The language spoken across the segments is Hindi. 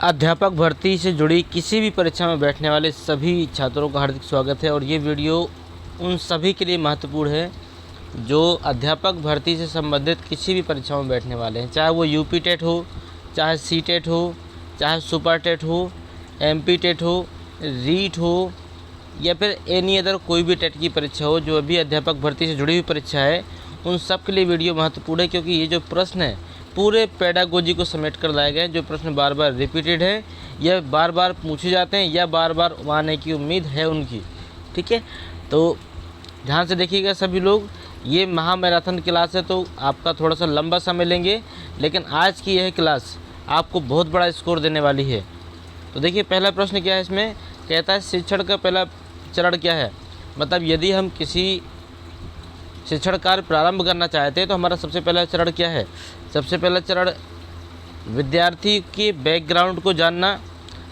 अध्यापक भर्ती से जुड़ी किसी भी परीक्षा में बैठने वाले सभी छात्रों का हार्दिक स्वागत है। और ये वीडियो उन सभी के लिए महत्वपूर्ण है जो अध्यापक भर्ती से संबंधित किसी भी परीक्षा में बैठने वाले हैं, चाहे वो यूपी टेट हो, चाहे सी टेट हो, चाहे सुपर टेट हो, एमपी टेट हो, रीट हो, या फिर एनी अदर कोई भी टेट की परीक्षा हो जो अभी अध्यापक भर्ती से जुड़ी हुई परीक्षा है। उन सब के लिए वीडियो महत्वपूर्ण है, क्योंकि ये जो प्रश्न है पूरे पेडागोजी को समेट कर लाए गए। जो प्रश्न बार बार रिपीटेड है, या बार बार पूछे जाते हैं, या बार बार आने की उम्मीद है उनकी। ठीक है, तो ध्यान से देखिएगा सभी लोग। ये महामैराथन क्लास है तो आपका थोड़ा सा लंबा समय लेंगे, लेकिन आज की यह क्लास आपको बहुत बड़ा स्कोर देने वाली है। तो देखिए पहला प्रश्न क्या है, इसमें कहता है शिक्षण का पहला चरण क्या है। मतलब यदि हम किसी शिक्षण कार्य प्रारंभ करना चाहते हैं तो हमारा सबसे पहला चरण क्या है। सबसे पहला चरण विद्यार्थी के बैकग्राउंड को जानना।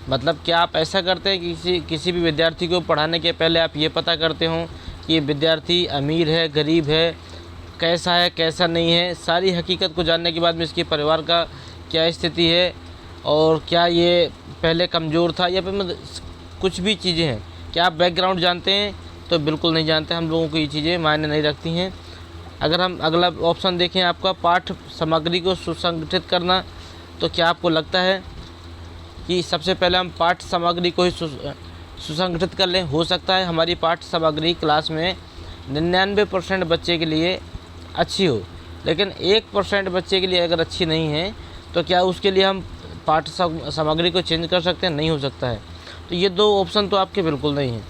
मतलब क्या आप ऐसा करते हैं कि किसी भी विद्यार्थी को पढ़ाने के पहले आप ये पता करते हो कि विद्यार्थी अमीर है, गरीब है, कैसा नहीं है। सारी हकीकत को जानने के बाद में इसके परिवार का क्या स्थिति है और क्या ये पहले कमज़ोर था, या फिर कुछ भी चीज़ें हैं। क्या आप बैकग्राउंड जानते हैं? तो बिल्कुल नहीं जानते। हम लोगों को ये चीज़ें मायने नहीं रखती हैं। अगर हम अगला ऑप्शन देखें आपका पाठ सामग्री को सुसंगठित करना, तो क्या आपको लगता है कि सबसे पहले हम पाठ सामग्री को ही सुसंगठित कर लें? हो सकता है हमारी पाठ सामग्री क्लास में 99% बच्चे के लिए अच्छी हो, लेकिन 1% बच्चे के लिए अगर अच्छी नहीं है तो क्या उसके लिए हम पाठ सामग्री को चेंज कर सकते हैं? नहीं हो सकता है। तो ये दो ऑप्शन तो आपके बिल्कुल नहीं हैं।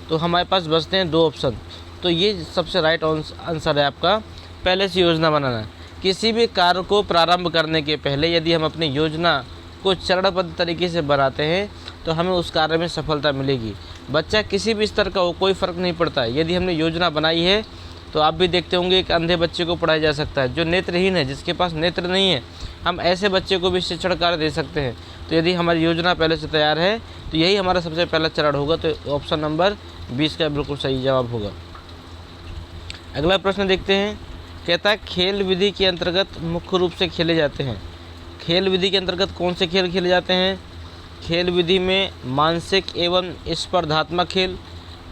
तो हमारे पास बचते हैं दो ऑप्शन। तो ये सबसे राइट आंसर है आपका, पहले से योजना बनाना। किसी भी कार्य को प्रारंभ करने के पहले यदि हम अपनी योजना को चरणबद्ध तरीके से बनाते हैं तो हमें उस कार्य में सफलता मिलेगी। बच्चा किसी भी स्तर का हो, कोई फ़र्क नहीं पड़ता है। यदि हमने योजना बनाई है तो आप भी देखते होंगे एक अंधे बच्चे को पढ़ाया जा सकता है, जो नेत्रहीन है, जिसके पास नेत्र नहीं है, हम ऐसे बच्चे को भी शिक्षण कार्य दे सकते हैं। तो यदि हमारी योजना पहले से तैयार है तो यही हमारा सबसे पहला चरण होगा। तो ऑप्शन नंबर 20 का बिल्कुल सही जवाब होगा। अगला प्रश्न देखते हैं। कहता है खेल विधि के अंतर्गत मुख्य रूप से खेले जाते हैं। खेल विधि के अंतर्गत कौन से खेल खेले जाते हैं? खेल विधि में मानसिक एवं स्पर्धात्मक खेल।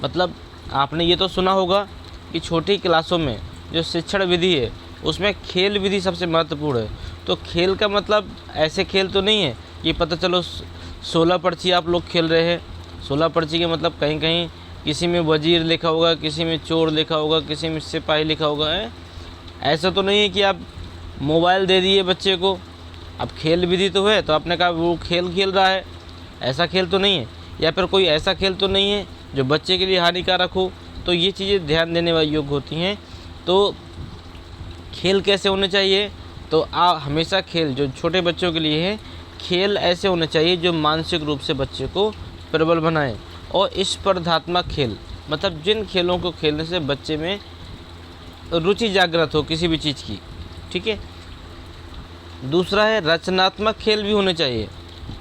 मतलब आपने ये तो सुना होगा कि छोटी क्लासों में जो शिक्षण विधि है उसमें खेल विधि सबसे महत्वपूर्ण है। तो खेल का मतलब ऐसे खेल तो नहीं है कि पता चलो 16 पर्ची आप लोग खेल रहे हैं। 16 पर्ची के मतलब कहीं कहीं किसी में वजीर लिखा होगा, किसी में चोर लिखा होगा, किसी में सिपाही लिखा होगा है। ऐसा तो नहीं है कि आप मोबाइल दे दिए बच्चे को। अब खेल विधि तो है तो आपने कहा वो खेल खेल रहा है, ऐसा खेल तो नहीं है। या फिर कोई ऐसा खेल तो नहीं है जो बच्चे के लिए हानिकारक हो। तो ये चीज़ें ध्यान देने वाली योग्य होती हैं। तो खेल कैसे होने चाहिए? तो हमेशा खेल जो छोटे बच्चों के लिए है, खेल ऐसे होने चाहिए जो मानसिक रूप से बच्चे को प्रबल बनाए। और स्पर्धात्मक खेल मतलब जिन खेलों को खेलने से बच्चे में रुचि जागृत हो किसी भी चीज़ की। ठीक है। दूसरा है रचनात्मक खेल भी होने चाहिए।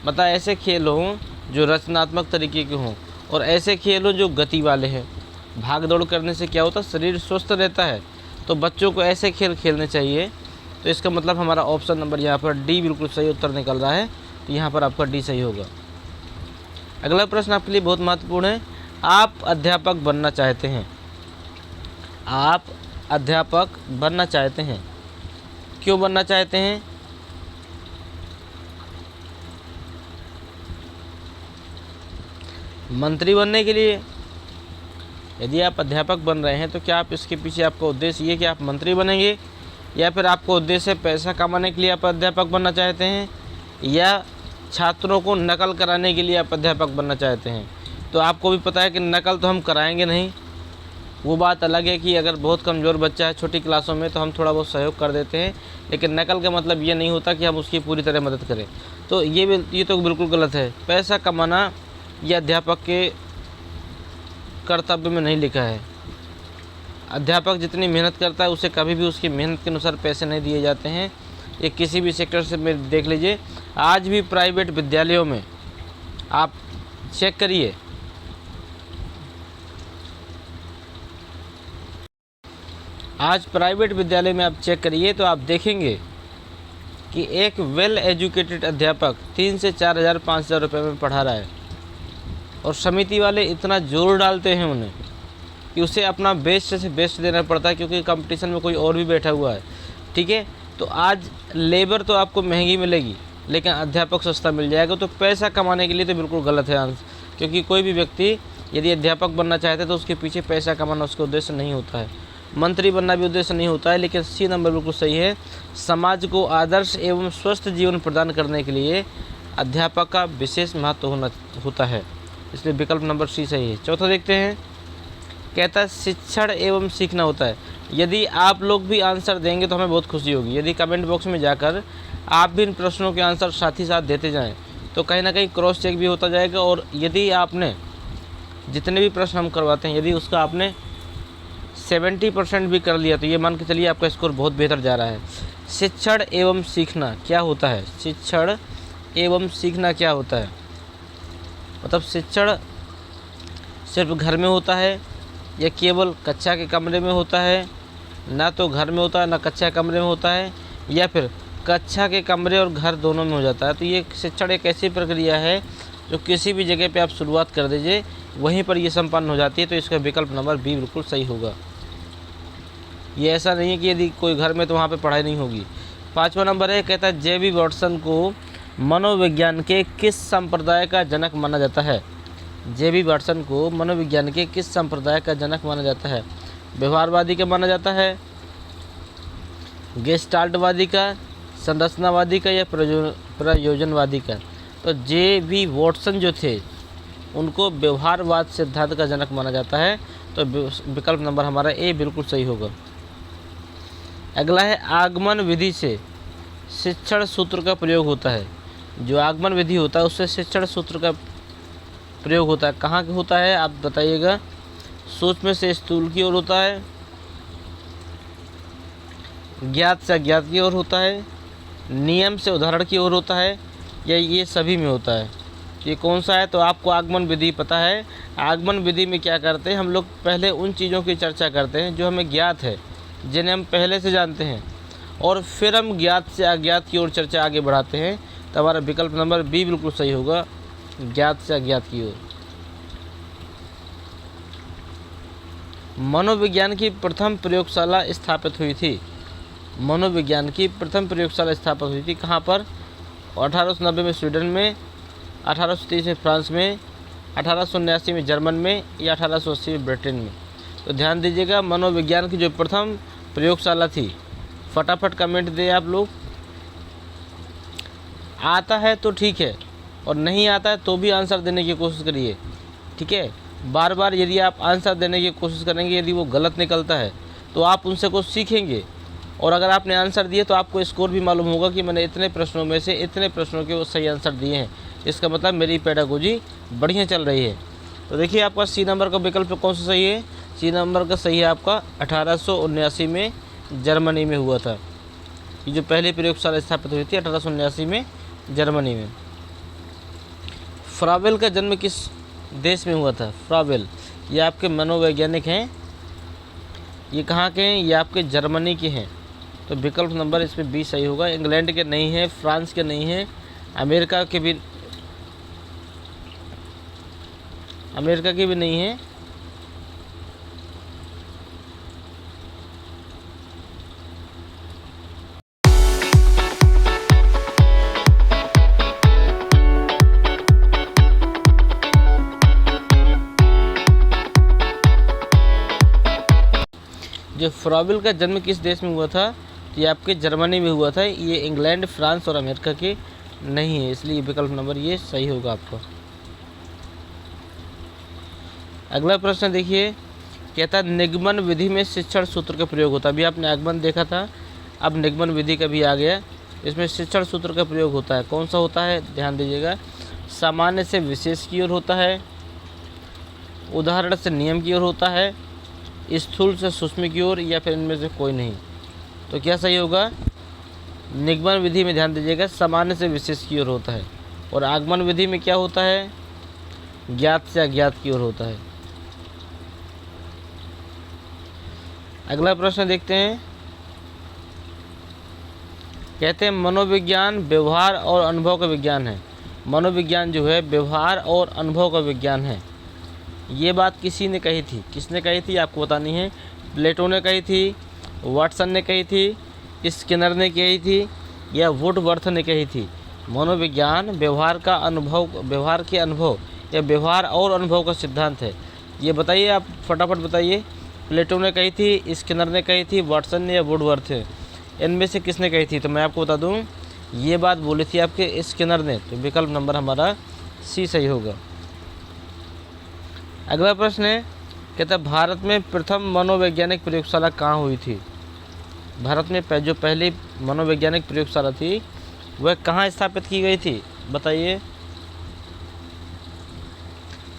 मतलब ऐसे खेल हों जो रचनात्मक तरीके के हों, और ऐसे खेल हों जो गति वाले हैं। भाग दौड़ करने से क्या होता है, शरीर स्वस्थ रहता है। तो बच्चों को ऐसे खेल खेलने चाहिए। तो इसका मतलब हमारा ऑप्शन नंबर यहाँ पर डी बिल्कुल सही उत्तर निकल रहा है। तो यहाँ पर आपका डी सही होगा। अगला प्रश्न आपके लिए बहुत महत्वपूर्ण है। आप अध्यापक बनना चाहते हैं। आप अध्यापक बनना चाहते हैं, क्यों बनना चाहते हैं? मंत्री बनने के लिए। यदि आप अध्यापक बन रहे हैं तो क्या आप इसके पीछे आपका उद्देश्य ये कि आप मंत्री बनेंगे, या फिर आपका उद्देश्य पैसा कमाने के लिए आप अध्यापक बनना चाहते हैं, या छात्रों को नकल कराने के लिए आप अध्यापक बनना चाहते हैं? तो आपको भी पता है कि नकल तो हम कराएंगे नहीं। वो बात अलग है कि अगर बहुत कमज़ोर बच्चा है छोटी क्लासों में तो हम थोड़ा बहुत सहयोग कर देते हैं, लेकिन नकल का मतलब ये नहीं होता कि हम उसकी पूरी तरह मदद करें। तो ये तो बिल्कुल गलत है। पैसा कमाना ये अध्यापक के कर्तव्य में नहीं लिखा है। अध्यापक जितनी मेहनत करता है उसे कभी भी उसकी मेहनत के अनुसार पैसे नहीं दिए जाते हैं। ये किसी भी सेक्टर से में देख लीजिए। आज भी प्राइवेट विद्यालयों में आप चेक करिए, आज प्राइवेट विद्यालय में आप चेक करिए तो आप देखेंगे कि एक वेल एजुकेटेड अध्यापक 3 से 4,000 5,000 रुपये में पढ़ा रहा है और समिति वाले इतना जोर डालते हैं उन्हें कि उसे अपना बेस्ट से बेस्ट देना पड़ता है, क्योंकि कंपटीशन में कोई और भी बैठा हुआ है। ठीक है, तो आज लेबर तो आपको महंगी मिलेगी लेकिन अध्यापक सस्ता मिल जाएगा। तो पैसा कमाने के लिए तो बिल्कुल गलत है आंसर, क्योंकि कोई भी व्यक्ति यदि अध्यापक बनना चाहता है तो उसके पीछे पैसा कमाना उसका उद्देश्य नहीं होता है, मंत्री बनना भी उद्देश्य नहीं होता है। लेकिन सी नंबर बिल्कुल सही है। समाज को आदर्श एवं स्वस्थ जीवन प्रदान करने के लिए अध्यापक का विशेष महत्व होता है, इसलिए विकल्प नंबर सी सही है। चौथा देखते हैं, कहता है शिक्षण एवं सीखना होता है। यदि आप लोग भी आंसर देंगे तो हमें बहुत खुशी होगी। यदि कमेंट बॉक्स में जाकर आप भी इन प्रश्नों के आंसर साथ ही साथ देते जाएं तो कहीं ना कहीं क्रॉस चेक भी होता जाएगा। और यदि आपने जितने भी प्रश्न हम करवाते हैं यदि उसका आपने 70% भी कर लिया तो ये मान के चलिए आपका स्कोर बहुत बेहतर जा रहा है। शिक्षण एवं सीखना क्या होता है? शिक्षण एवं सीखना क्या होता है? मतलब शिक्षण सिर्फ घर में होता है या केवल कक्षा के कमरे में होता है? ना तो घर में होता है ना कक्षा के कमरे में होता है, या फिर कक्षा के कमरे और घर दोनों में हो जाता है। तो ये शिक्षण एक ऐसी प्रक्रिया है जो किसी भी जगह पे आप शुरुआत कर दीजिए वहीं पर ये संपन्न हो जाती है। तो इसका विकल्प नंबर बी बिल्कुल सही होगा। ये ऐसा नहीं है कि यदि कोई घर में तो वहाँ पे पढ़ाई नहीं होगी। 5वां नंबर है, कहता है जे बी वॉटसन को मनोविज्ञान के किस संप्रदाय का जनक माना जाता है? जे बी वॉटसन को मनोविज्ञान के किस संप्रदाय का जनक माना जाता है? व्यवहारवादी का माना जाता है, गेस्टाल्टवादी का, संरचनावादी का या प्रयोजनवादी का? तो जे बी वॉटसन जो थे उनको व्यवहारवाद सिद्धांत का जनक माना जाता है। तो विकल्प नंबर हमारा ए बिल्कुल सही होगा। अगला है, आगमन विधि से शिक्षण सूत्र का प्रयोग होता है। जो आगमन विधि होता है उससे शिक्षण सूत्र का प्रयोग होता है। कहाँ के होता है आप बताइएगा? सूक्ष्म से स्थूल की ओर होता है, ज्ञात से अज्ञात की ओर होता है, नियम से उदाहरण की ओर होता है, या ये सभी में होता है? ये कौन सा है? तो आपको आगमन विधि पता है। आगमन विधि में क्या करते हैं हम लोग? पहले उन चीज़ों की चर्चा करते हैं जो हमें ज्ञात है, जिन्हें हम पहले से जानते हैं, और फिर हम ज्ञात से अज्ञात की ओर चर्चा आगे बढ़ाते हैं। तो हमारा विकल्प नंबर बी बिल्कुल सही होगा, ज्ञात से अज्ञात की ओर। मनोविज्ञान की प्रथम प्रयोगशाला स्थापित हुई थी। मनोविज्ञान की प्रथम प्रयोगशाला स्थापित हुई थी कहाँ पर? 1890 में स्वीडन में, 1830 में फ्रांस में, 1879 में जर्मन में, या 1880 में ब्रिटेन में? तो ध्यान दीजिएगा, मनोविज्ञान की जो प्रथम प्रयोगशाला थी, फटाफट कमेंट दें आप लोग। आता है तो ठीक है, और नहीं आता है तो भी आंसर देने की कोशिश करिए। ठीक है, बार बार यदि आप आंसर देने की कोशिश करेंगे, यदि वो गलत निकलता है तो आप उनसे कुछ सीखेंगे, और अगर आपने आंसर दिए तो आपको स्कोर भी मालूम होगा कि मैंने इतने प्रश्नों में से इतने प्रश्नों के वो सही आंसर दिए हैं। इसका मतलब मेरी पेडागोजी बढ़िया चल रही है। तो देखिए आपका सी नंबर का विकल्प कौन सा सही है? सी नंबर का सही है आपका 1879 में जर्मनी में हुआ था। ये जो पहली प्रयोगशाला स्थापित हुई थी 1879 में जर्मनी में। फ्राबेल का जन्म किस देश में हुआ था? फ्राबेल ये आपके मनोवैज्ञानिक हैं, ये कहाँ के हैं? ये आपके जर्मनी के हैं। तो विकल्प नंबर इसमें बी सही होगा। इंग्लैंड के नहीं हैं, फ्रांस के नहीं हैं, अमेरिका के भी नहीं है। जो फ्राबेल का जन्म किस देश में हुआ था? ये आपके जर्मनी में हुआ था। ये इंग्लैंड, फ्रांस और अमेरिका के नहीं है, इसलिए विकल्प नंबर ये सही होगा आपका। अगला प्रश्न देखिए, कहता है निगमन विधि में शिक्षण सूत्र का प्रयोग होता है। अभी आपने आगमन देखा था, अब निगमन विधि का भी आ गया। इसमें शिक्षण सूत्र का प्रयोग होता है। कौन सा होता है? ध्यान दीजिएगा। सामान्य से विशेष की ओर होता है, उदाहरण से नियम की ओर होता है, स्थूल से सूक्ष्म की ओर, या फिर इनमें से कोई नहीं। तो क्या सही होगा? निगमन विधि में ध्यान दीजिएगा, सामान्य से विशेष की ओर होता है, और आगमन विधि में क्या होता है? ज्ञात से अज्ञात की ओर होता है। अगला प्रश्न देखते हैं, कहते हैं मनोविज्ञान व्यवहार और अनुभव का विज्ञान है। मनोविज्ञान जो है व्यवहार और अनुभव का विज्ञान है। ये बात किसी ने कही थी, किसने कही थी आपको बतानी है। प्लेटो ने कही थी, वाटसन ने कही थी, स्किनर ने कही थी, या वुडवर्थ ने कही थी। मनोविज्ञान व्यवहार का अनुभव, व्यवहार के अनुभव या व्यवहार और अनुभव का सिद्धांत है। ये बताइए, आप फटाफट बताइए। प्लेटो ने कही थी, स्किनर ने कही थी, वाटसन ने या वुडवर्थ, इनमें से किसने कही थी? तो मैं आपको बता दूं, ये बात बोली थी आपके स्किनर ने। तो विकल्प नंबर हमारा सी सही होगा। अगला प्रश्न है, कहता है भारत में प्रथम मनोवैज्ञानिक प्रयोगशाला कहाँ हुई थी? भारत में जो पहली मनोवैज्ञानिक प्रयोगशाला थी वह कहाँ स्थापित की गई थी? बताइए।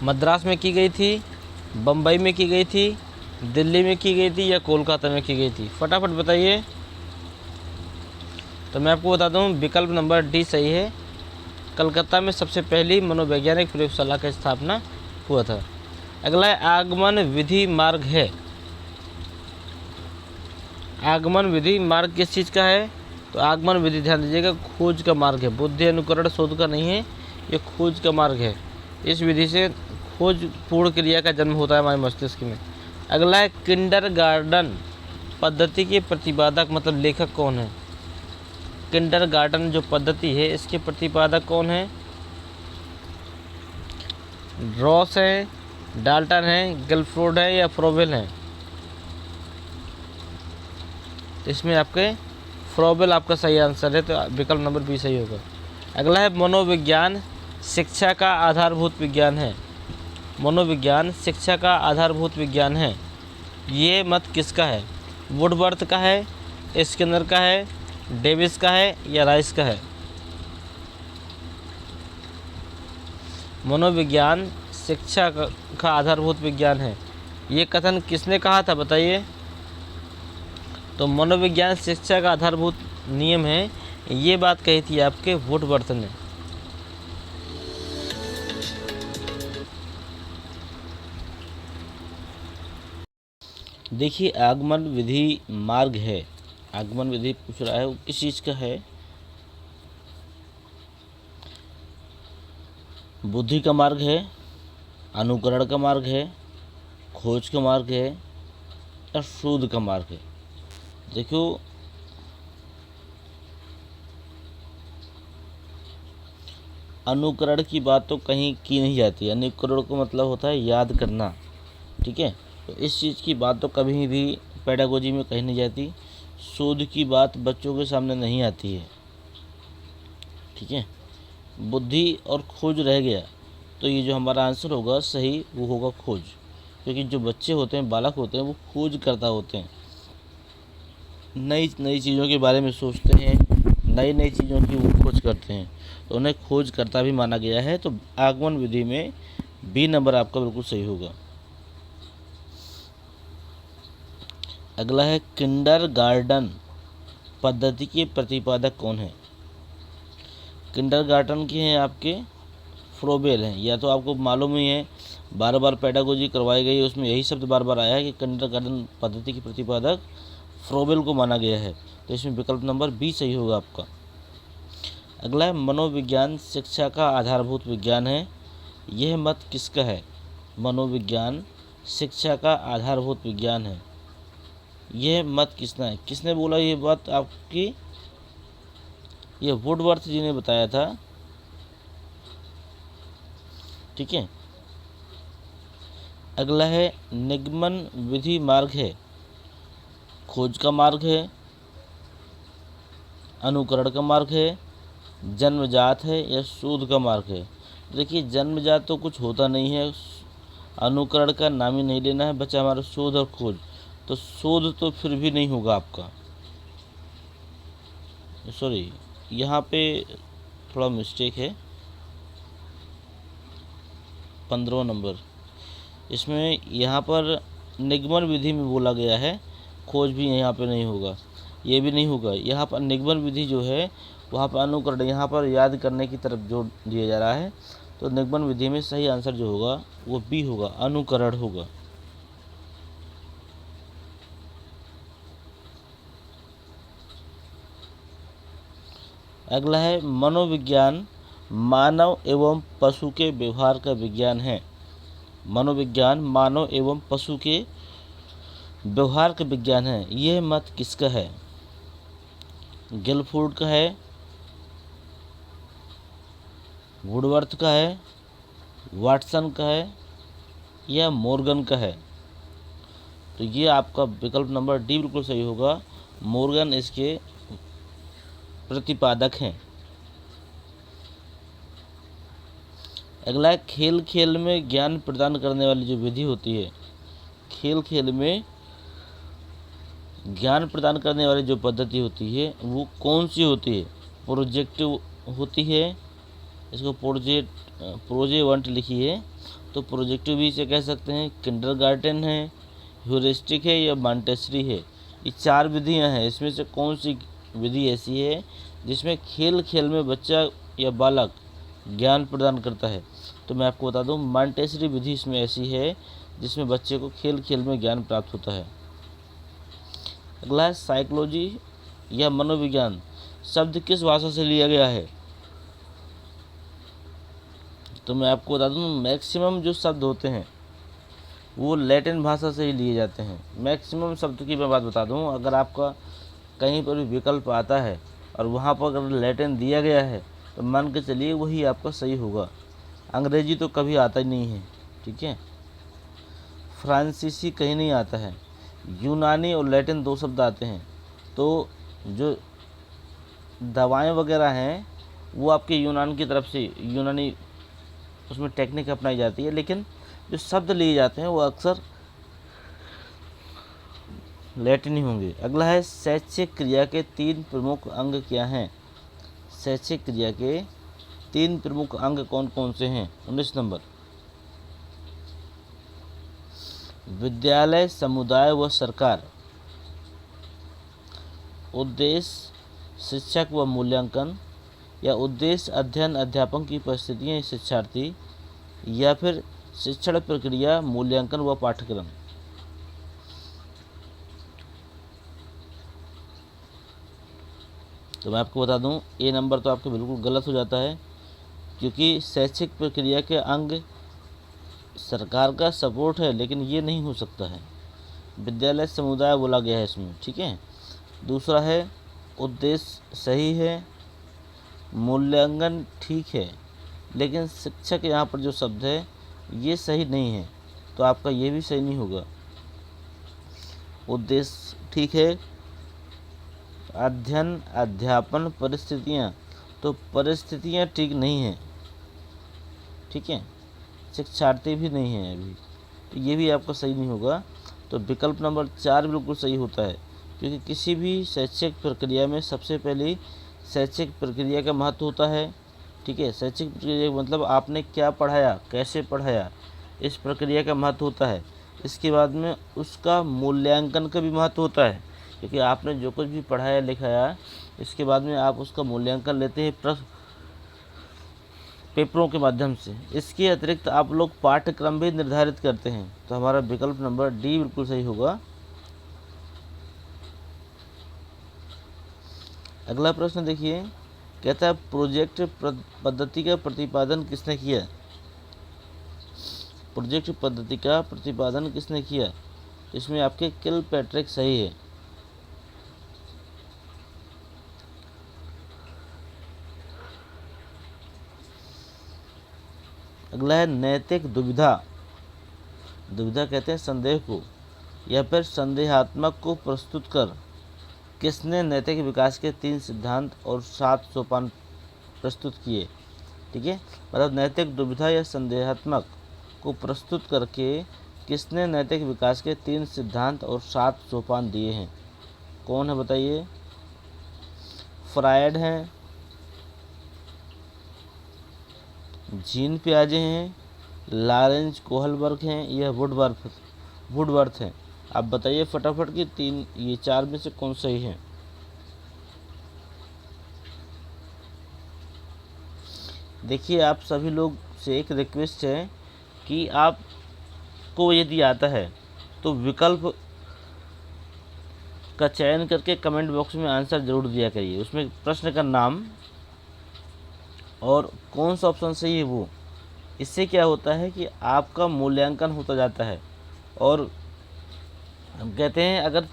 मद्रास में की गई थी, बम्बई में की गई थी, दिल्ली में की गई थी, या कोलकाता में की गई थी? फटाफट बताइए। तो मैं आपको बता दूं, विकल्प नंबर डी सही है। कलकत्ता में सबसे पहली मनोवैज्ञानिक प्रयोगशाला का स्थापना हुआ था। अगला है आगमन विधि मार्ग है। आगमन विधि मार्ग किस चीज़ का है? तो आगमन विधि ध्यान दीजिएगा, खोज का मार्ग है, बुद्धि अनुकरण शोध का नहीं है, ये खोज का मार्ग है। इस विधि से खोज पूर्ण क्रिया का जन्म होता है हमारे मस्तिष्क में। अगला है किंडरगार्टन पद्धति के प्रतिपादक मतलब लेखक कौन है? किंडरगार्टन जो पद्धति है इसके प्रतिपादक कौन है? रॉस है, डाल्टन है, गिलफ्रोड है, या फ्रोबेल है? इसमें आपके फ्रोबेल आपका सही आंसर है, तो विकल्प नंबर बी सही होगा। अगला है मनोविज्ञान शिक्षा का आधारभूत विज्ञान है। मनोविज्ञान शिक्षा का आधारभूत विज्ञान है, ये मत किसका है? वुडवर्थ का है, स्किनर का है, डेविस का है, या राइस का है? मनोविज्ञान शिक्षा का आधारभूत विज्ञान है, ये कथन किसने कहा था? बताइए। तो मनोविज्ञान शिक्षा का आधारभूत नियम है, ये बात कही थी आपके वुडवर्थ ने। देखिए, आगमन विधि मार्ग है, आगमन विधि पूछ रहा है, वो किस चीज़ का है? बुद्धि का मार्ग है, अनुकरण का मार्ग है, खोज का मार्ग है, या शोध का मार्ग है? देखो, अनुकरण की बात तो कहीं की नहीं जाती। अनुकरण का मतलब होता है याद करना, ठीक है। तो इस चीज़ की बात तो कभी भी पेडागोजी में कहीं नहीं जाती। शोध की बात बच्चों के सामने नहीं आती है, ठीक है। बुद्धि और खोज रह गया, तो ये जो हमारा आंसर होगा सही वो होगा खोज, क्योंकि जो बच्चे होते हैं, बालक होते हैं, वो खोज करता होते हैं, नई नई चीज़ों के बारे में सोचते हैं, नई नई चीज़ों की वो खोज करते हैं, तो उन्हें खोज करता भी माना गया है। तो आगमन विधि में बी नंबर आपका बिल्कुल सही होगा। अगला है किंडरगार्टन पद्धति के प्रतिपादक कौन है? किंडरगार्टन के हैं आपके फ्रोबेल हैं, या तो आपको मालूम ही है, बार बार पेडागोजी करवाई गई, उसमें यही शब्द बार बार आया है कि किंडरगार्टन पद्धति के प्रतिपादक फ्रोबेल को माना गया है। तो इसमें विकल्प नंबर बी सही होगा आपका। अगला है मनोविज्ञान शिक्षा का आधारभूत विज्ञान है, यह मत किसका है? मनोविज्ञान शिक्षा का आधारभूत विज्ञान है, यह मत किसना है? किसने बोला ये बात आपकी? ये वुडवर्थ जी ने बताया था, ठीक है। अगला है निगमन विधि मार्ग है, खोज का मार्ग है, अनुकरण का मार्ग है, जन्मजात है, या शोध का मार्ग है? देखिए, जन्मजात तो कुछ होता नहीं है, अनुकरण का नाम ही नहीं लेना है, बच्चा हमारा शोध और खोज। तो शोध तो फिर भी नहीं होगा आपका, सॉरी यहाँ पे थोड़ा मिस्टेक है। 15वां नंबर, इसमें यहाँ पर निगमन विधि में बोला गया है, खोज भी यहाँ पे नहीं होगा, ये भी नहीं होगा। यहाँ पर निगमन विधि जो है वहाँ पर अनुकरण, यहाँ पर याद करने की तरफ जोर दिया जा रहा है। तो निगमन विधि में सही आंसर जो होगा वो बी होगा, अनुकरण होगा। अगला है मनोविज्ञान मानव एवं पशु के व्यवहार का विज्ञान है। मनोविज्ञान मानव एवं पशु के व्यवहार का विज्ञान है। यह मत किसका है? गिलफोर्ड का है, वुडवर्थ का है, वाटसन का है या मॉर्गन का है? तो ये आपका विकल्प नंबर डी बिल्कुल सही होगा। मॉर्गन इसके प्रतिपादक हैं। अगला है खेल खेल में ज्ञान प्रदान करने वाली जो विधि होती है, खेल खेल में ज्ञान प्रदान करने वाली जो पद्धति होती है वो कौन सी होती है? प्रोजेक्टिव होती है, इसको प्रोजेवंट लिखी है तो प्रोजेक्टिव भी इसे कह सकते हैं, किंडरगार्टन है, ह्यूरिस्टिक है या मॉन्टेसरी है। ये 4 विधियां हैं, इसमें से कौन सी विधि ऐसी है जिसमें खेल खेल में बच्चा या बालक ज्ञान प्रदान करता है? तो मैं आपको बता दूं, मॉन्टेसरी विधि इसमें ऐसी है जिसमें बच्चे को खेल खेल में ज्ञान प्राप्त होता है। अगला है साइकोलॉजी या मनोविज्ञान शब्द किस भाषा से लिया गया है? तो मैं आपको बता दूं, मैक्सिमम जो शब्द होते हैं वो लैटिन भाषा से ही लिए जाते हैं। मैक्सिमम शब्द की मैं बात बता दूं, अगर आपका कहीं पर भी विकल्प आता है और वहाँ पर अगर लैटिन दिया गया है तो मान के चलिए वही आपका सही होगा। अंग्रेजी तो कभी आता ही नहीं है, ठीक है। फ्रांसीसी कहीं नहीं आता है। यूनानी और लैटिन 2 शब्द आते हैं। तो जो दवाएं वगैरह हैं वो आपके यूनान की तरफ से, यूनानी उसमें टेक्निक अपनाई जाती है, लेकिन जो शब्द लिए जाते हैं वो अक्सर लैटिन ही होंगे। अगला है शैक्षिक क्रिया के 3 प्रमुख अंग क्या हैं? शैक्षिक क्रिया के 3 प्रमुख अंग कौन कौन से हैं? 19 नंबर। विद्यालय, समुदाय व सरकार, उद्देश्य, शिक्षक व मूल्यांकन, या उद्देश्य अध्ययन अध्यापन की परिस्थितियाँ शिक्षार्थी, या फिर शिक्षण प्रक्रिया मूल्यांकन व पाठ्यक्रम। तो मैं आपको बता दूं, ए नंबर तो आपका बिल्कुल गलत हो जाता है, क्योंकि शैक्षिक प्रक्रिया के अंग सरकार का सपोर्ट है, लेकिन ये नहीं हो सकता है। विद्यालय समुदाय बोला गया है इसमें, ठीक है। दूसरा है उद्देश्य सही है, मूल्यांकन ठीक है, लेकिन शिक्षक यहाँ पर जो शब्द है ये सही नहीं है, तो आपका ये भी सही नहीं होगा। उद्देश्य ठीक है, अध्ययन अध्यापन परिस्थितियाँ, तो परिस्थितियाँ ठीक नहीं हैं, ठीक है। शिक्षार्थी भी नहीं है अभी, तो ये भी आपका सही नहीं होगा। तो विकल्प नंबर 4 बिल्कुल सही होता है, क्योंकि किसी भी शैक्षिक प्रक्रिया में सबसे पहले शैक्षिक प्रक्रिया का महत्व होता है, ठीक है। शैक्षिक प्रक्रिया मतलब आपने क्या पढ़ाया, कैसे पढ़ाया, इस प्रक्रिया का महत्व होता है। इसके बाद में उसका मूल्यांकन का भी महत्व होता है, क्योंकि आपने जो कुछ भी पढ़ाया लिखाया इसके बाद में आप उसका मूल्यांकन लेते हैं प्रश्न पेपरों के माध्यम से। इसके अतिरिक्त आप लोग पाठ्यक्रम भी निर्धारित करते हैं। तो हमारा विकल्प नंबर डी बिल्कुल सही होगा। अगला प्रश्न देखिए, कहता है प्रोजेक्ट पद्धति का प्रतिपादन किसने किया? प्रोजेक्ट पद्धति का प्रतिपादन किसने किया? इसमें आपके किलपैट्रिक सही है। अगला है नैतिक दुविधा। दुविधा कहते हैं संदेह को या फिर संदेहात्मक को प्रस्तुत कर किसने नैतिक विकास के 3 सिद्धांत और 7 सोपान प्रस्तुत किए? ठीक है, मतलब नैतिक दुविधा या संदेहात्मक को प्रस्तुत करके किसने नैतिक विकास के 3 सिद्धांत और 7 सोपान दिए हैं? कौन है बताइए? फ्रायड हैं, जीन पियाजे हैं, लॉरेंस कोहलबर्ग हैं या वुडवर्थ हैं? आप बताइए फटाफट कि ये 4 में से कौन सही है? देखिए, आप सभी लोग से एक रिक्वेस्ट है कि आपको यदि आता है तो विकल्प का चयन करके कमेंट बॉक्स में आंसर ज़रूर दिया करिए। उसमें प्रश्न का नाम और कौन सा ऑप्शन सही है वो। इससे क्या होता है कि आपका मूल्यांकन होता जाता है। और हम कहते हैं अगर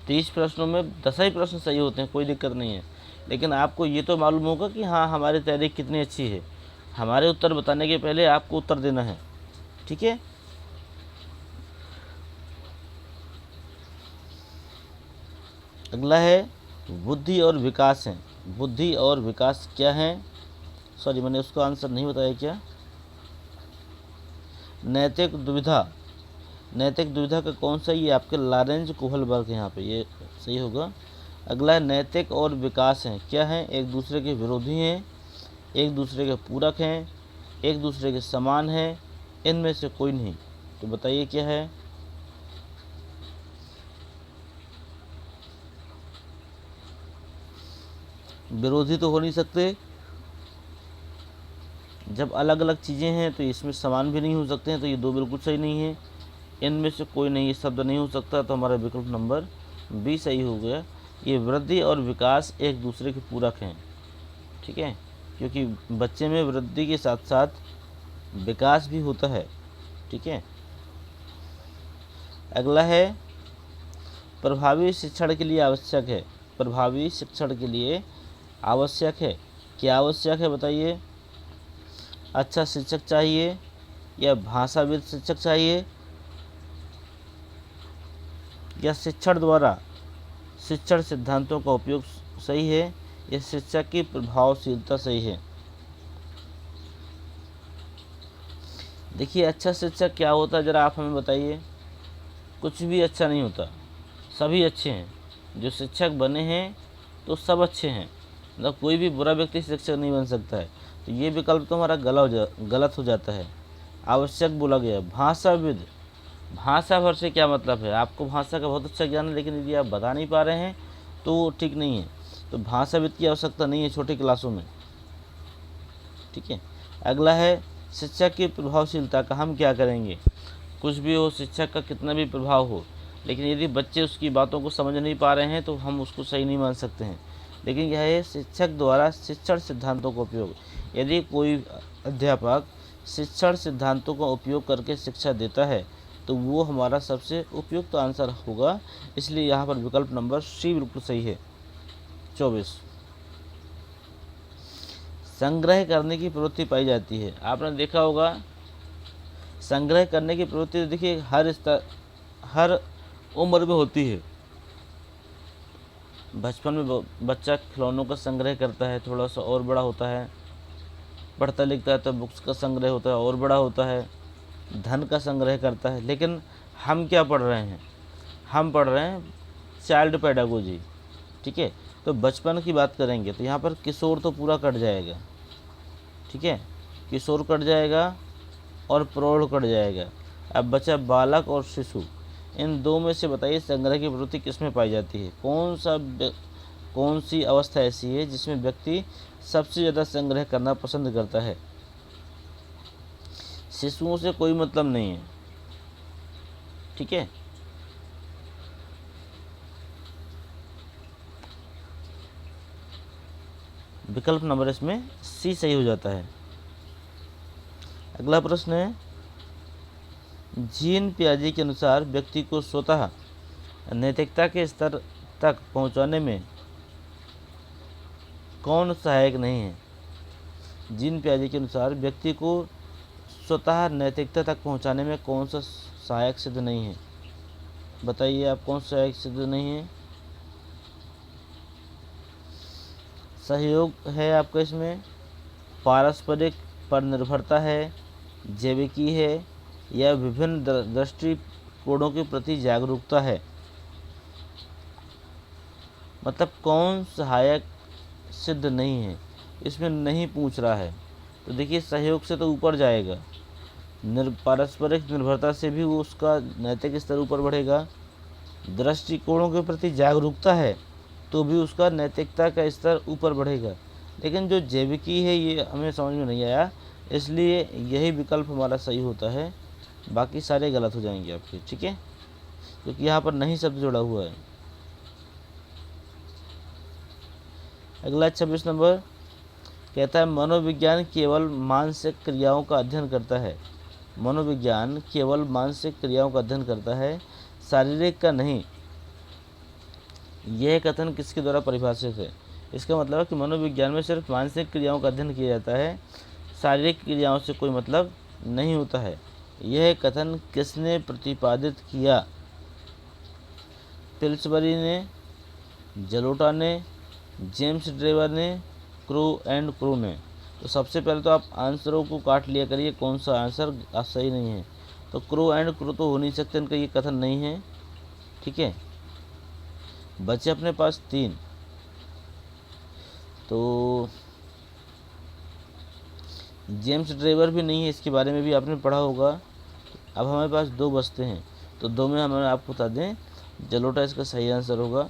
30 प्रश्नों में 10 ही प्रश्न सही होते हैं कोई दिक्कत नहीं है, लेकिन आपको ये तो मालूम होगा कि हाँ हमारी तैयारी कितनी अच्छी है। हमारे उत्तर बताने के पहले आपको उत्तर देना है, ठीक है। अगला है बुद्धि और विकास है। बुद्धि और विकास क्या है, सॉरी मैंने उसका आंसर नहीं बताया क्या। नैतिक दुविधा, नैतिक दुविधा का कौन सा, ये आपके लॉरेंज कोहलबर्ग यहाँ पे ये सही होगा। अगला है नैतिक और विकास हैं क्या हैं, एक दूसरे के विरोधी हैं, एक दूसरे के पूरक हैं, एक दूसरे के समान हैं, इनमें से कोई नहीं। तो बताइए क्या है। विरोधी तो हो नहीं सकते, जब अलग अलग चीज़ें हैं तो इसमें समान भी नहीं हो सकते हैं, तो ये दो बिल्कुल सही नहीं है। इनमें से कोई नहीं, ये शब्द नहीं हो सकता, तो हमारा विकल्प नंबर बी सही हो गया। ये वृद्धि और विकास एक दूसरे के पूरक हैं, ठीक है, क्योंकि बच्चे में वृद्धि के साथ साथ विकास भी होता है, ठीक है। अगला है प्रभावी शिक्षण के लिए आवश्यक है। प्रभावी शिक्षण के लिए आवश्यक है, क्या आवश्यक है बताइए। अच्छा शिक्षक चाहिए या भाषाविद शिक्षक चाहिए, या शिक्षण द्वारा शिक्षण सिद्धांतों का उपयोग सही है, या शिक्षक की प्रभावशीलता सही है। देखिए अच्छा शिक्षक क्या होता है ज़रा आप हमें बताइए। कुछ भी अच्छा नहीं होता, सभी अच्छे हैं। जो शिक्षक बने हैं तो सब अच्छे हैं, मतलब कोई भी बुरा व्यक्ति शिक्षक नहीं बन सकता है। तो ये विकल्प तो हमारा गलत हो जाता है। आवश्यक बोला गया। भाषाविद, भाषा भर से क्या मतलब है, आपको भाषा का बहुत अच्छा ज्ञान है लेकिन यदि आप बता नहीं पा रहे हैं तो वो ठीक नहीं है। तो भाषाविद की आवश्यकता नहीं है छोटी क्लासों में, ठीक है। अगला है शिक्षक की प्रभावशीलता का हम क्या करेंगे। कुछ भी हो, शिक्षक का कितना भी प्रभाव हो, लेकिन यदि बच्चे उसकी बातों को समझ नहीं पा रहे हैं तो हम उसको सही नहीं मान सकते हैं। लेकिन यह है शिक्षक द्वारा शिक्षण सिद्धांतों का उपयोग। यदि कोई अध्यापक शिक्षण सिद्धांतों का उपयोग करके शिक्षा देता है तो वो हमारा सबसे उपयुक्त आंसर होगा। इसलिए यहाँ पर विकल्प नंबर सी बिल्कुल सही है। 24 संग्रह करने की प्रवृत्ति पाई जाती है। आपने देखा होगा संग्रह करने की प्रवृत्ति देखिए हर उम्र में होती है। बचपन में बच्चा खिलौनों का संग्रह करता है, थोड़ा सा और बड़ा होता है, पढ़ता लिखता है तो बुक्स का संग्रह होता है और बड़ा होता है, धन का संग्रह करता है। लेकिन हम क्या पढ़ रहे हैं, हम पढ़ रहे हैं चाइल्ड पेडागोजी, ठीक है। तो बचपन की बात करेंगे तो यहाँ पर किशोर तो पूरा कट जाएगा, ठीक है, किशोर कट जाएगा और प्रौढ़ कट जाएगा। अब बचा बालक और शिशु। इन दो में से बताइए संग्रह की प्रवृत्ति किस में पाई जाती है। कौन सी अवस्था ऐसी है जिसमें व्यक्ति सबसे ज़्यादा संग्रह करना पसंद करता है। शिशुओं से कोई मतलब नहीं है, ठीक है। विकल्प नंबर इसमें सी सही हो जाता है। अगला प्रश्न है जीन पियाजे के अनुसार व्यक्ति को स्वतः नैतिकता के स्तर तक पहुंचाने में कौन सहायक नहीं है। जीन पियाजे के अनुसार व्यक्ति को स्वतः नैतिकता तक पहुंचाने में कौन सा सहायक सिद्ध नहीं है। बताइए आप कौन सा सहायक सिद्ध नहीं है। सहयोग है आपका इसमें, पारस्परिक पर निर्भरता है, जैविकी है, या विभिन्न दृष्टिकोणों के प्रति जागरूकता है। मतलब कौन सहायक सिद्ध नहीं है, इसमें नहीं पूछ रहा है। तो देखिए सहयोग से तो ऊपर जाएगा, पारस्परिक निर्भरता से भी वो उसका नैतिक स्तर ऊपर बढ़ेगा, दृष्टिकोणों के प्रति जागरूकता है तो भी उसका नैतिकता का स्तर ऊपर बढ़ेगा। लेकिन जो जैविकी है ये हमें समझ में नहीं आया, इसलिए यही विकल्प हमारा सही होता है, बाकी सारे गलत हो जाएंगे आपके, ठीक है, क्योंकि यहाँ पर नहीं शब्द जुड़ा हुआ है। अगला 26 नंबर, कहता है मनोविज्ञान केवल मानसिक क्रियाओं का अध्ययन करता है। मनोविज्ञान केवल मानसिक क्रियाओं का अध्ययन करता है, शारीरिक का नहीं। यह कथन किसके द्वारा परिभाषित है? इसका मतलब है कि मनोविज्ञान में सिर्फ मानसिक क्रियाओं का अध्ययन किया जाता है, शारीरिक क्रियाओं से कोई मतलब नहीं होता है। यह कथन किसने प्रतिपादित किया? पिल्सबरी ने, जलोटा ने, जेम्स ड्रेवर ने, क्रू ने। तो सबसे पहले तो आप आंसरों को काट लिया करिए, कौन सा आंसर सही नहीं है। तो क्रू तो हो नहीं सकते, इनका ये कथन नहीं है। ठीक है, बचे अपने पास 3। तो जेम्स ड्रेवर भी नहीं है, इसके बारे में भी आपने पढ़ा होगा। अब हमारे पास 2 बचते हैं, तो 2 में हमें आपको बता दें, जलोटा इसका सही आंसर होगा।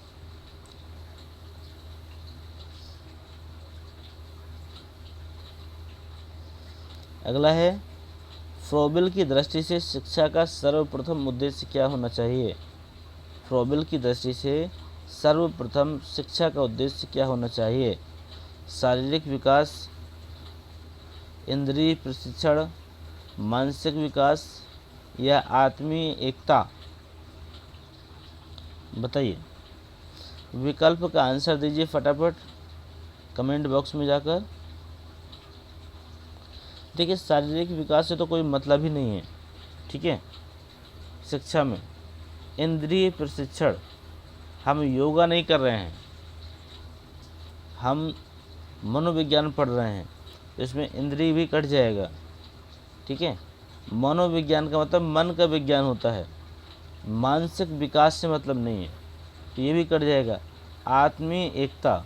अगला है, फ्रोबेल की दृष्टि से शिक्षा का सर्वप्रथम उद्देश्य क्या होना चाहिए? फ्रोबेल की दृष्टि से सर्वप्रथम शिक्षा का उद्देश्य क्या होना चाहिए? शारीरिक विकास, इंद्रिय प्रशिक्षण, मानसिक विकास या आत्मीय एकता? बताइए, विकल्प का आंसर दीजिए फटाफट कमेंट बॉक्स में जाकर। देखिए, शारीरिक विकास से तो कोई मतलब ही नहीं है, ठीक है। शिक्षा में इंद्रिय प्रशिक्षण, हम योगा नहीं कर रहे हैं, हम मनोविज्ञान पढ़ रहे हैं, तो इसमें इंद्रिय भी कट जाएगा, ठीक है। मनोविज्ञान का मतलब मन का विज्ञान होता है, मानसिक विकास से मतलब नहीं है, तो ये भी कट जाएगा। आत्मीय एकता,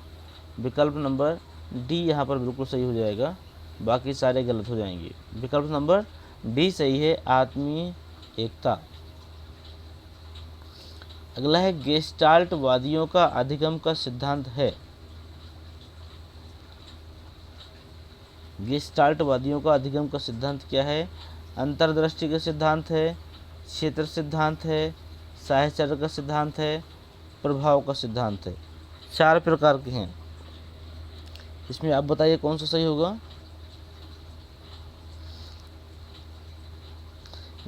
विकल्प नंबर डी यहाँ पर बिल्कुल सही हो जाएगा, बाकी सारे गलत हो जाएंगे। विकल्प नंबर डी सही है, आत्मीय एकता। अगला है, गेस्टाल्ट वादियों का अधिगम का सिद्धांत है। गेस्टाल्ट वादियों का अधिगम का सिद्धांत क्या है? अंतर्दृष्टि का सिद्धांत है, क्षेत्र सिद्धांत है, साहचर्य का सिद्धांत है, प्रभाव का सिद्धांत है। 4 प्रकार के हैं, इसमें आप बताइए कौन सा सही होगा?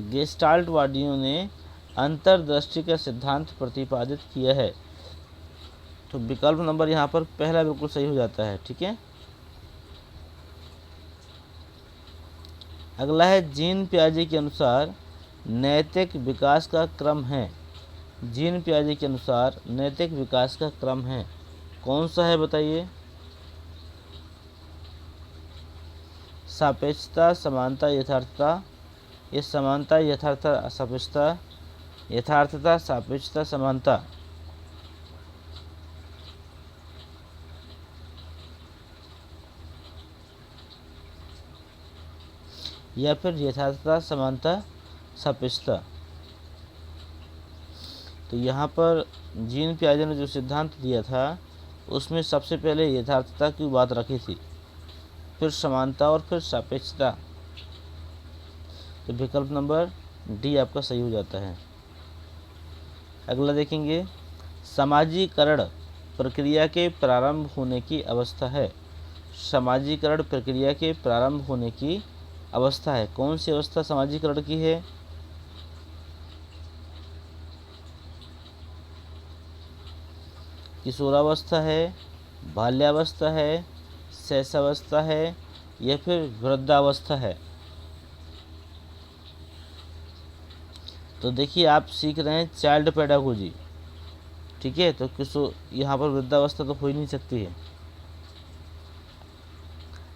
गेस्टाल्ट वादियों ने अंतर्दृष्टि का सिद्धांत प्रतिपादित किया है, तो विकल्प नंबर यहाँ पर पहला बिल्कुल सही हो जाता है, ठीक है। अगला है, जीन पियाजे के अनुसार नैतिक विकास का क्रम है। जीन पियाजे के अनुसार नैतिक विकास का क्रम है, कौन सा है बताइए? सापेक्षता, समानता, यथार्थता। ये समानता, यथार्थता, सापेक्षता, यथार्थता, सापेक्षता, समानता। या फिर यथार्थता, समानता, सापेक्षता। तो यहाँ पर जीन पियाजे ने जो सिद्धांत दिया था उसमें सबसे पहले यथार्थता की बात रखी थी, फिर समानता और फिर सापेक्षता। तो विकल्प नंबर डी आपका सही हो जाता है। अगला देखेंगे, समाजीकरण प्रक्रिया के प्रारंभ होने की अवस्था है। समाजीकरण प्रक्रिया के प्रारंभ होने की अवस्था है, कौन सी अवस्था समाजीकरण की है? किशोरावस्था है, बाल्यावस्था है, शैशवावस्था है या फिर वृद्धावस्था है? तो देखिए, आप सीख रहे हैं चाइल्ड पेडागोजी, ठीक है, तो किशोर, यहाँ पर वृद्धावस्था तो हो ही नहीं सकती है।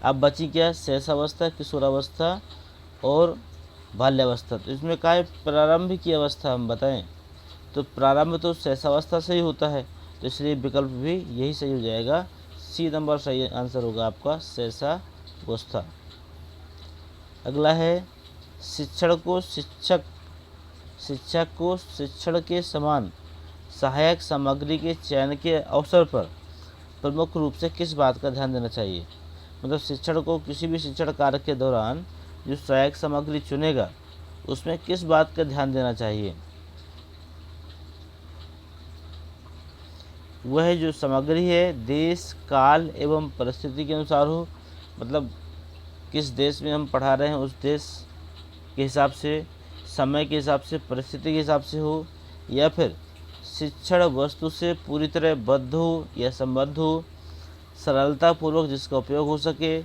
अब बची क्या? शैशवावस्था, किशोरावस्था और बाल्यावस्था। तो इसमें क्या है, प्रारंभ की अवस्था हम बताएं, तो प्रारंभ तो शैशवावस्था से ही होता है, तो इसलिए विकल्प भी यही सही हो जाएगा। सी नंबर सही आंसर होगा आपका, शैशवावस्था। अगला है, शिक्षण को शिक्षक को शिक्षण के समान सहायक सामग्री के चयन के अवसर पर प्रमुख रूप से किस बात का ध्यान देना चाहिए? मतलब शिक्षण को किसी भी शिक्षण कार्य के दौरान जो सहायक सामग्री चुनेगा उसमें किस बात का ध्यान देना चाहिए? वह जो सामग्री है देश, काल एवं परिस्थिति के अनुसार हो, मतलब किस देश में हम पढ़ा रहे हैं उस देश के हिसाब से, समय के हिसाब से, परिस्थिति के हिसाब से हो, या फिर शिक्षण वस्तु से पूरी तरह बद्ध हो या संबद्ध हो, सरलतापूर्वक जिसका उपयोग हो सके,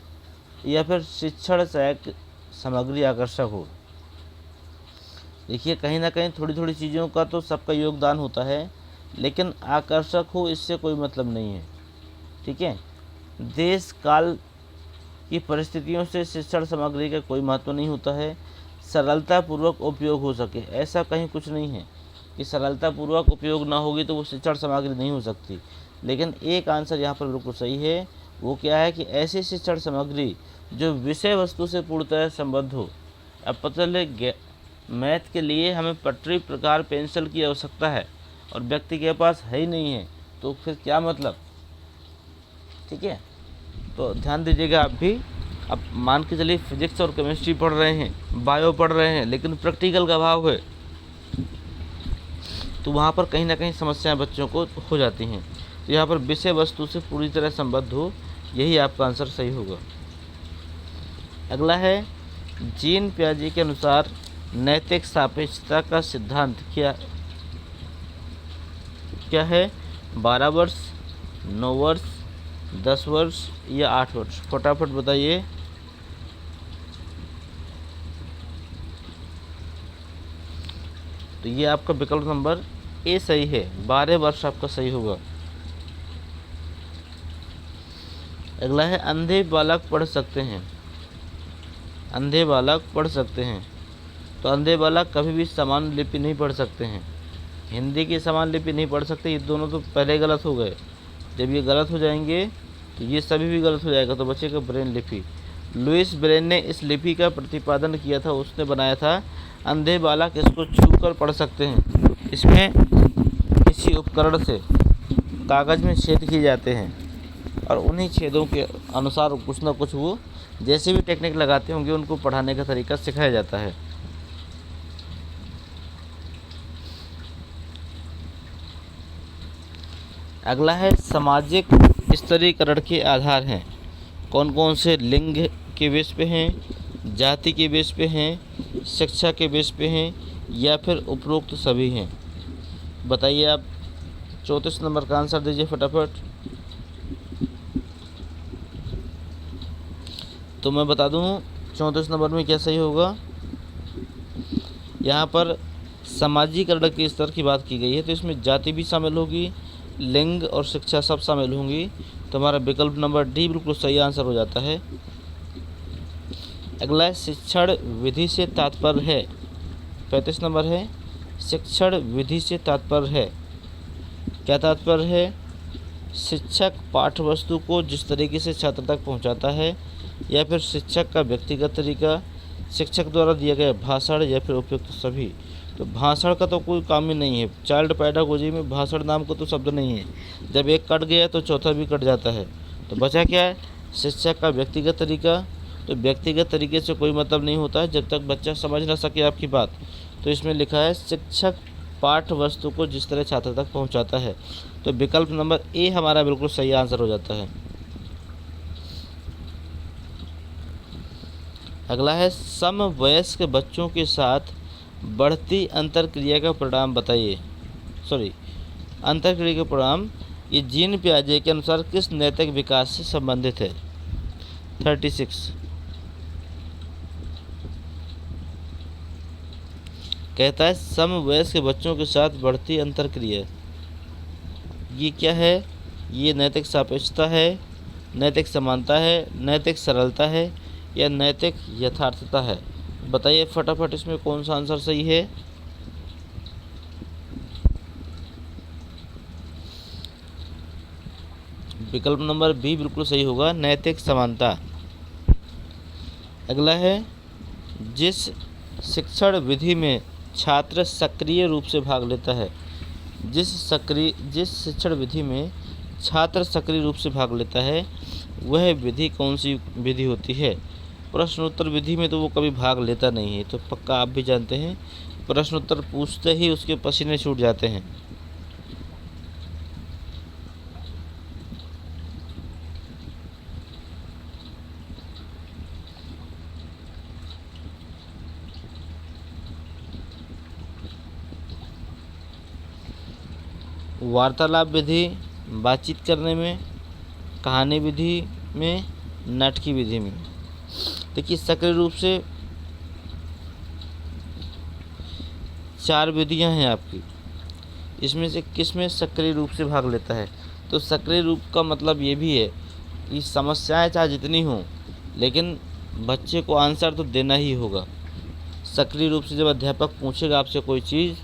या फिर शिक्षण सहायक सामग्री आकर्षक हो। देखिए कहीं ना कहीं थोड़ी थोड़ी चीज़ों का तो सबका योगदान होता है, लेकिन आकर्षक हो इससे कोई मतलब नहीं है। ठीक है, देश काल की परिस्थितियों से शिक्षण सामग्री का कोई महत्व नहीं होता है। सरलतापूर्वक उपयोग हो सके, ऐसा कहीं कुछ नहीं है कि सरलतापूर्वक उपयोग ना होगी तो वो शिक्षण सामग्री नहीं हो सकती। लेकिन एक आंसर यहाँ पर बिल्कुल सही है, वो क्या है कि ऐसी शिक्षण सामग्री जो विषय वस्तु से पूर्णतः संबद्ध हो। अब पता चले मैथ के लिए हमें पटरी प्रकार पेंसिल की आवश्यकता है और व्यक्ति के पास है ही नहीं है, तो फिर क्या मतलब। ठीक है, तो ध्यान दीजिएगा आप भी। अब मान के चलिए फिजिक्स और केमिस्ट्री पढ़ रहे हैं, बायो पढ़ रहे हैं, लेकिन प्रैक्टिकल का अभाव है, तो वहाँ पर कहीं ना कहीं समस्याएं बच्चों को हो जाती हैं। तो यहाँ पर विषय वस्तु से पूरी तरह संबद्ध हो, यही आपका आंसर सही होगा। अगला है, जीन पियाजे के अनुसार नैतिक सापेक्षता का सिद्धांत क्या है? 12 वर्ष, 9 वर्ष, 10 वर्ष या 8 वर्ष? फटाफट बताइए। तो ये आपका विकल्प नंबर ए सही है, 12 वर्ष आपका सही होगा। अगला है, अंधे बालक पढ़ सकते हैं। अंधे बालक पढ़ सकते हैं, तो अंधे बालक कभी भी समान लिपि नहीं पढ़ सकते हैं। हिंदी की समान लिपि नहीं पढ़ सकते, ये दोनों तो पहले गलत हो गए। जब ये गलत हो जाएंगे तो ये सभी भी गलत हो जाएगा, तो बचेगा ब्रेन लिपि। लुइस ब्रेन ने इस लिपि का प्रतिपादन किया था, उसने बनाया था। अंधे बालक इसको छूकर पढ़ सकते हैं। इसमें किसी उपकरण से कागज़ में छेद किए जाते हैं और उन्हीं छेदों के अनुसार कुछ ना कुछ वो जैसे भी टेक्निक लगाते होंगे उनको पढ़ाने का तरीका सिखाया जाता है। अगला है, सामाजिक स्तरीकरण के आधार हैं। कौन कौन से? लिंग के बेस पे हैं, जाति के बेस पे हैं, शिक्षा के बेस पे हैं, या फिर उपरोक्त सभी हैं? बताइए आप। 34 नंबर का आंसर दीजिए फटाफट। तो मैं बता दूं 34 नंबर में क्या सही होगा। यहाँ पर सामाजिकरण के स्तर की बात की गई है, तो इसमें जाति भी शामिल होगी, लिंग और शिक्षा सब शामिल होंगी। तो हमारा विकल्प नंबर डी बिल्कुल सही आंसर हो जाता है। अगला है, शिक्षण विधि से तात्पर्य है। 35 नंबर है, शिक्षण विधि से तात्पर्य है। क्या तात्पर्य है? शिक्षक पाठ्यवस्तु को जिस तरीके से छात्र तक पहुंचाता है, या फिर शिक्षक का व्यक्तिगत तरीका, शिक्षक द्वारा दिया गया भाषण, या फिर उपयुक्त सभी। तो भाषण का तो कोई काम ही नहीं है। चाइल्ड पेडागोजी में भाषण नाम का तो शब्द नहीं है। जब एक कट गया तो चौथा भी कट जाता है। तो बचा क्या है? शिक्षक का व्यक्तिगत तरीका। तो व्यक्तिगत तरीके से कोई मतलब नहीं होता है जब तक बच्चा समझ ना सके आपकी बात। तो इसमें लिखा है शिक्षक पाठ्य वस्तु को जिस तरह छात्र तक पहुंचाता है। तो विकल्प नंबर ए हमारा बिल्कुल सही आंसर हो जाता है। अगला है, समवयस्क बच्चों के साथ बढ़ती अंतरक्रिया का परिणाम बताइए। अंतरक्रिया का परिणाम ये जीन पियाजे के अनुसार किस नैतिक विकास से संबंधित है? 36 कहता है समवयस्क बच्चों के साथ बढ़ती अंतरक्रिया। ये क्या है? ये नैतिक सापेक्षता है, नैतिक समानता है, नैतिक सरलता है, या नैतिक यथार्थता है? बताइए फटाफट, इसमें कौन सा आंसर सही है? विकल्प नंबर बी बिल्कुल सही होगा, नैतिक समानता। अगला है, जिस शिक्षण विधि में छात्र सक्रिय रूप से भाग लेता है। जिस शिक्षण विधि में छात्र सक्रिय रूप से भाग लेता है वह विधि कौन सी विधि होती है? प्रश्नोत्तर विधि में तो वो कभी भाग लेता नहीं है, तो पक्का आप भी जानते हैं। प्रश्नोत्तर पूछते ही उसके पसीने छूट जाते हैं। वार्तालाप विधि, बातचीत करने में, कहानी विधि में, नाटकीय विधि में। देखिए सक्रिय रूप से 4 विधियां हैं आपकी, इसमें से किस में सक्रिय रूप से भाग लेता है? तो सक्रिय रूप का मतलब ये भी है कि समस्याएं चाहे जितनी हों लेकिन बच्चे को आंसर तो देना ही होगा। सक्रिय रूप से जब अध्यापक पूछेगा आपसे कोई चीज़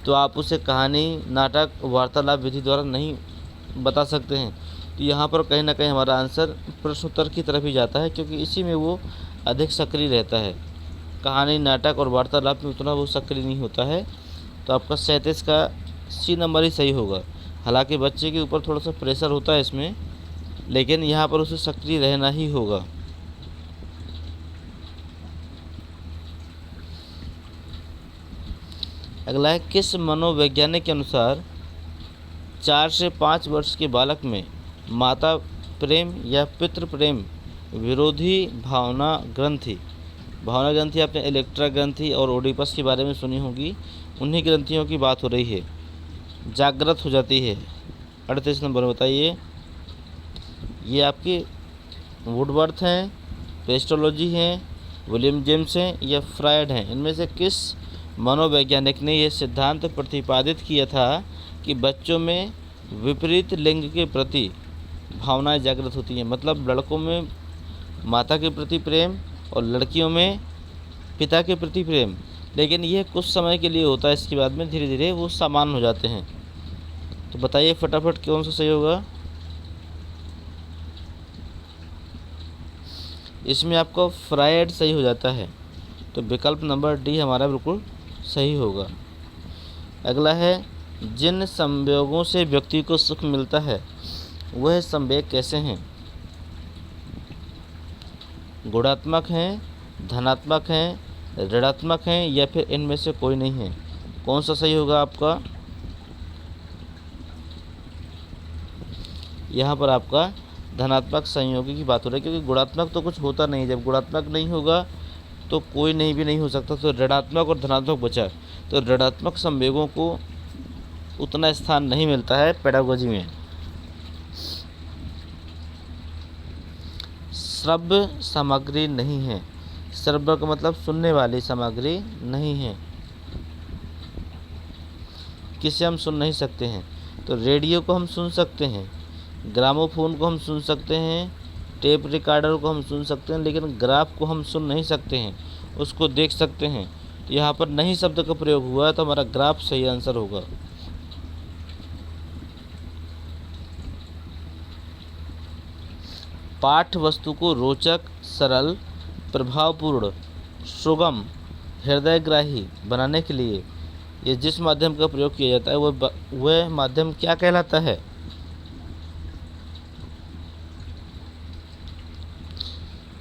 तो आप उसे कहानी, नाटक, वार्तालाप विधि द्वारा नहीं बता सकते हैं। तो यहाँ पर कहीं ना कहीं हमारा आंसर प्रश्नोत्तर की तरफ ही जाता है, क्योंकि इसी में वो अधिक सक्रिय रहता है। कहानी, नाटक और वार्तालाप में उतना वो सक्रिय नहीं होता है। तो आपका 37 का सी नंबर ही सही होगा। हालांकि बच्चे के ऊपर थोड़ा सा प्रेशर होता है इसमें, लेकिन यहाँ पर उसे सक्रिय रहना ही होगा। अगला है, किस मनोवैज्ञानिक के अनुसार 4 से 5 वर्ष के बालक में माता प्रेम या पितृ प्रेम विरोधी भावना ग्रंथि आपने इलेक्ट्रा ग्रंथि और ओडिपस के बारे में सुनी होगी, उन्हीं ग्रंथियों की बात हो रही है, जागृत हो जाती है। 38 नंबर बताइए। ये आपके वुडवर्थ हैं, पेस्टोलॉजी हैं, विलियम जेम्स हैं या फ्रायड हैं? इनमें से किस मनोवैज्ञानिक ने यह सिद्धांत प्रतिपादित किया था कि बच्चों में विपरीत लिंग के प्रति भावनाएं जागृत होती हैं? मतलब लड़कों में माता के प्रति प्रेम और लड़कियों में पिता के प्रति प्रेम, लेकिन यह कुछ समय के लिए होता है, इसके बाद में धीरे धीरे वो समान हो जाते हैं। तो बताइए फटाफट कौन सा सही होगा? इसमें आपका फ्रायड सही हो जाता है। तो विकल्प नंबर डी हमारा बिल्कुल सही होगा। अगला है, जिन संवेगों से व्यक्ति को सुख मिलता है वह संवेग कैसे हैं? गुणात्मक हैं, धनात्मक हैं, ऋणात्मक हैं या फिर इनमें से कोई नहीं है? कौन सा सही होगा आपका? यहाँ पर आपका धनात्मक संयोगी की बात हो रही है, क्योंकि गुणात्मक तो कुछ होता नहीं। जब गुणात्मक नहीं होगा तो कोई नहीं भी नहीं हो सकता। तो ऋणात्मक और धनात्मक बचा। तो ऋणात्मक संवेगों को उतना स्थान नहीं मिलता है पेडागोजी में। श्रव्य सामग्री नहीं है। श्रव्य का मतलब सुनने वाली सामग्री नहीं है। किसे हम सुन नहीं सकते हैं? तो रेडियो को हम सुन सकते हैं, ग्रामोफोन को हम सुन सकते हैं, टेप रिकॉर्डर को हम सुन सकते हैं, लेकिन ग्राफ को हम सुन नहीं सकते हैं, उसको देख सकते हैं। तो यहाँ पर नहीं शब्द का प्रयोग हुआ है, तो हमारा ग्राफ सही आंसर होगा। पाठ वस्तु को रोचक, सरल, प्रभावपूर्ण, सुगम, हृदयग्राही बनाने के लिए ये जिस माध्यम का प्रयोग किया जाता है वह माध्यम क्या कहलाता है?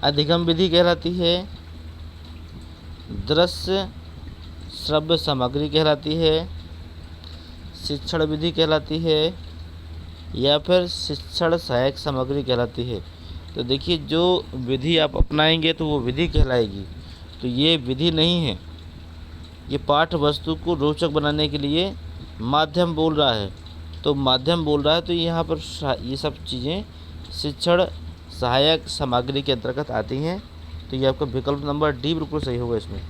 अधिगम विधि कहलाती है, दृश्य श्रव्य सामग्री कहलाती है, शिक्षण विधि कहलाती है या फिर शिक्षण सहायक सामग्री कहलाती है? तो देखिए, जो विधि आप अपनाएंगे तो वो विधि कहलाएगी। तो ये विधि नहीं है, ये पाठ वस्तु को रोचक बनाने के लिए माध्यम बोल रहा है। तो माध्यम बोल रहा है तो यहाँ पर ये सब चीज़ें शिक्षण सहायक सामग्री के अंतर्गत आती हैं। तो ये आपका विकल्प नंबर डी बिल्कुल सही होगा इसमें।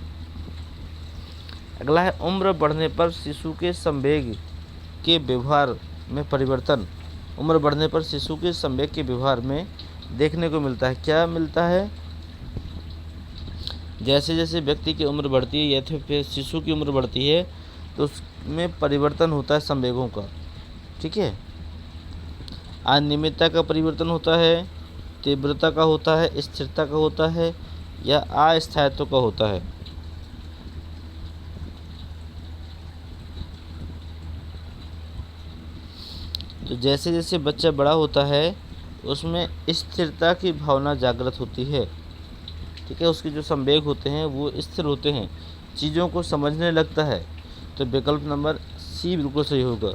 अगला है, उम्र बढ़ने पर शिशु के संवेग के व्यवहार में परिवर्तन। उम्र बढ़ने पर शिशु के संवेग के व्यवहार में देखने को मिलता है। क्या मिलता है? जैसे जैसे व्यक्ति की उम्र बढ़ती है या फिर शिशु की उम्र बढ़ती है तो उसमें परिवर्तन होता है संवेगों का। ठीक है, अनियमितता का परिवर्तन होता है, तीव्रता का होता है, स्थिरता का होता है या अस्थायित्व का होता है। तो जैसे जैसे बच्चा बड़ा होता है उसमें स्थिरता की भावना जागृत होती है। ठीक है, उसके जो संवेग होते हैं वो स्थिर होते हैं, चीज़ों को समझने लगता है। तो विकल्प नंबर सी बिल्कुल सही होगा।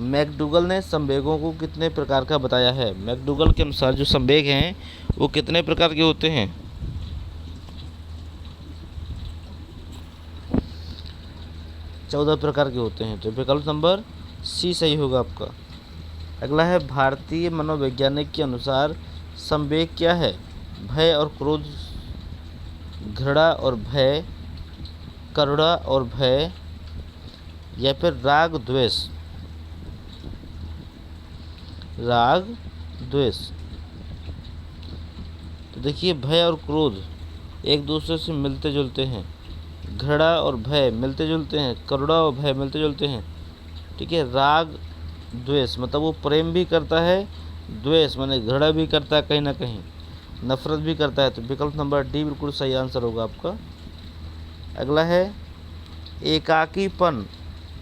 मैकडूगल ने संवेगों को कितने प्रकार का बताया है? मैकडूगल के अनुसार जो संवेग हैं वो कितने प्रकार के होते हैं? 14 प्रकार के होते हैं। तो विकल्प नंबर सी सही होगा आपका। अगला है भारतीय मनोवैज्ञानिक के अनुसार संवेग क्या है? भय और क्रोध, घृणा और भय, करुणा और भय, या फिर राग द्वेष। राग द्वेष। तो देखिए भय और क्रोध एक दूसरे से मिलते जुलते हैं, घृणा और भय मिलते जुलते हैं, करुणा और भय मिलते जुलते हैं। ठीक है, राग द्वेष मतलब वो प्रेम भी करता है, द्वेष माने घृणा भी करता है, कहीं ना कहीं नफरत भी करता है। तो विकल्प नंबर डी बिल्कुल सही आंसर होगा आपका। अगला है एकाकीपन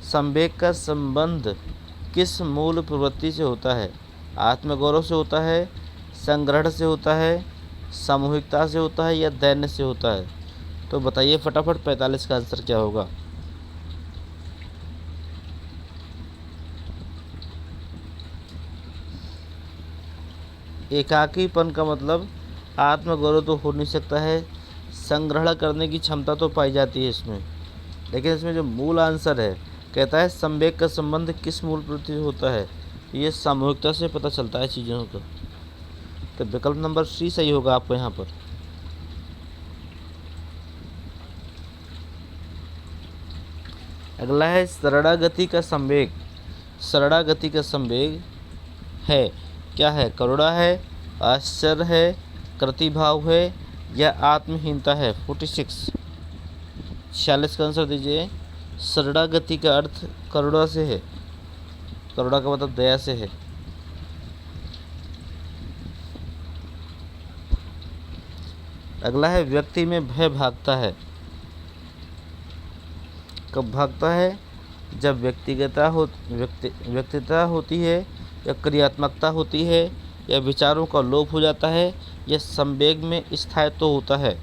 संवेग का संबंध किस मूल प्रवृत्ति से होता है? आत्मगौरव से होता है, संग्रहण से होता है, सामूहिकता से होता है, या दैन्य से होता है? तो बताइए फटाफट 45 का आंसर क्या होगा। एकाकीपन का मतलब आत्मगौरव तो हो नहीं सकता है, संग्रहण करने की क्षमता तो पाई जाती है इसमें, लेकिन इसमें जो मूल आंसर है कहता है संवेग का संबंध किस मूल प्रवृत्ति से होता है? ये सामूहिकता से पता चलता है चीज़ों का। तो विकल्प नंबर सी सही होगा आपको यहाँ पर। अगला है शरणागति का संवेग। शरणागति का संवेग है क्या है? करुणा है, आश्चर्य है, कृतिभाव है, या आत्महीनता है? 46 46 का आंसर दीजिए। शरणागति का अर्थ करुणा से है, करुणा का मतलब दया से है। अगला है व्यक्ति में भय भागता है। कब भागता है? जब व्यक्तिता होती है, या क्रियात्मकता होती है, या विचारों का लोप हो जाता है, या संवेग में स्थायित्व तो होता है।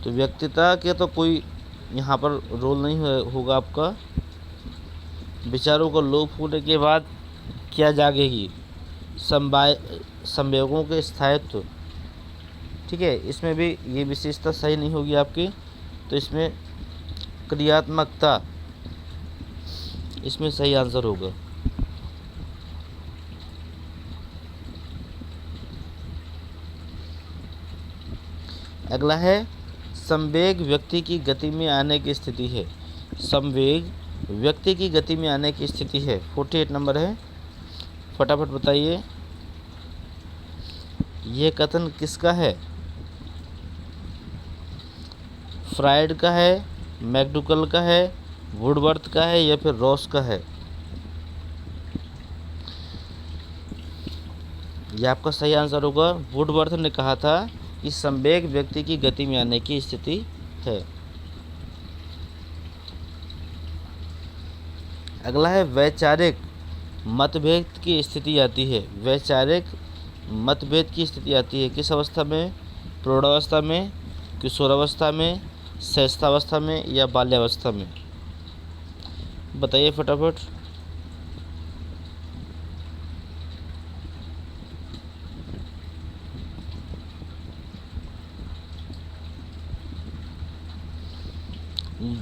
तो व्यक्तिता के तो कोई यहाँ पर रोल नहीं होगा आपका। विचारों का लोप होने के बाद क्या जागेगी? संवेगों के स्थायित्व। ठीक है, इसमें भी ये विशेषता सही नहीं होगी आपकी। तो इसमें क्रियात्मकता इसमें सही आंसर होगा। अगला है संवेग व्यक्ति की गति में आने की स्थिति है। संवेग व्यक्ति की गति में आने की स्थिति है। 48 नंबर है, फटाफट बताइए ये कथन किसका है? फ्राइड का है, मैकडुगल का है, वुडवर्थ का है, या फिर रॉस का है? यह आपका सही आंसर होगा। वुडवर्थ ने कहा था कि संवेग व्यक्ति की गति में आने की स्थिति है। अगला है वैचारिक मतभेद की स्थिति आती है। वैचारिक मतभेद की स्थिति आती है किस अवस्था में? प्रौढ़ावस्था में, किशोरावस्था में, शैशवावस्था में, या बाल्यावस्था में? बताइए फटाफट।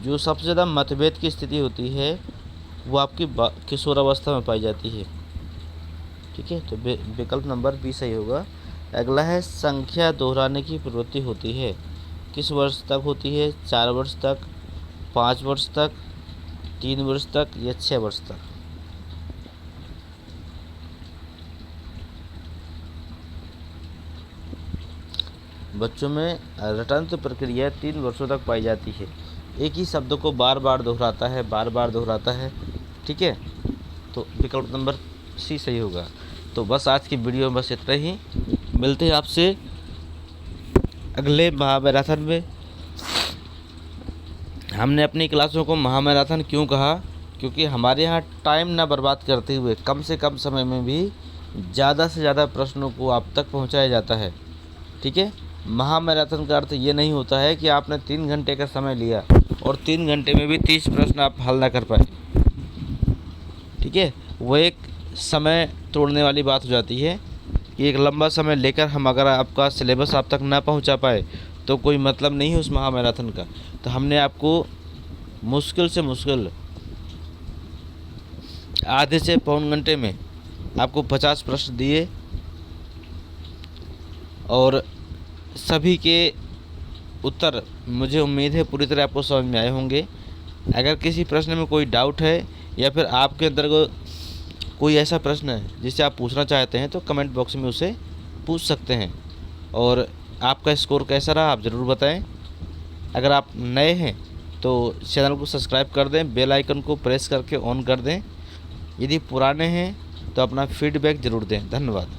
जो सबसे ज़्यादा मतभेद की स्थिति होती है वो आपकी किशोरावस्था में पाई जाती है। ठीक है, तो विकल्प नंबर बी सही होगा। अगला है संख्या दोहराने की प्रवृत्ति होती है। किस वर्ष तक होती है? 4 वर्ष तक, 5 वर्ष तक, 3 वर्ष तक, या 6 वर्ष तक? बच्चों में रटंत प्रक्रिया 3 वर्षों तक पाई जाती है। एक ही शब्द को बार बार दोहराता है। ठीक है, तो विकल्प नंबर सी सही होगा। तो बस आज की वीडियो में बस इतना ही। मिलते हैं आपसे अगले महामैराथन में। हमने अपनी क्लासों को महामैराथन क्यों कहा? क्योंकि हमारे यहाँ टाइम ना बर्बाद करते हुए कम से कम समय में भी ज़्यादा से ज़्यादा प्रश्नों को आप तक पहुँचाया जाता है। ठीक है, महामैराथन का अर्थ ये नहीं होता है कि आपने 3 घंटे का समय लिया और 3 घंटे में भी 30 प्रश्न आप हल ना कर पाए। ठीक है, वो एक समय तोड़ने वाली बात हो जाती है। कि एक लंबा समय लेकर हम अगर आपका सिलेबस आप तक ना पहुंचा पाए तो कोई मतलब नहीं है उस महामैराथन का। तो हमने आपको मुश्किल से मुश्किल आधे से पौन घंटे में आपको 50 प्रश्न दिए और सभी के उत्तर मुझे उम्मीद है पूरी तरह आपको समझ में आए होंगे। अगर किसी प्रश्न में कोई डाउट है या फिर आपके अंदर कोई ऐसा प्रश्न है जिसे आप पूछना चाहते हैं तो कमेंट बॉक्स में उसे पूछ सकते हैं। और आपका स्कोर कैसा रहा आप ज़रूर बताएं। अगर आप नए हैं तो चैनल को सब्सक्राइब कर दें, बेल आइकन को प्रेस करके ऑन कर दें। यदि पुराने हैं तो अपना फीडबैक ज़रूर दें। धन्यवाद।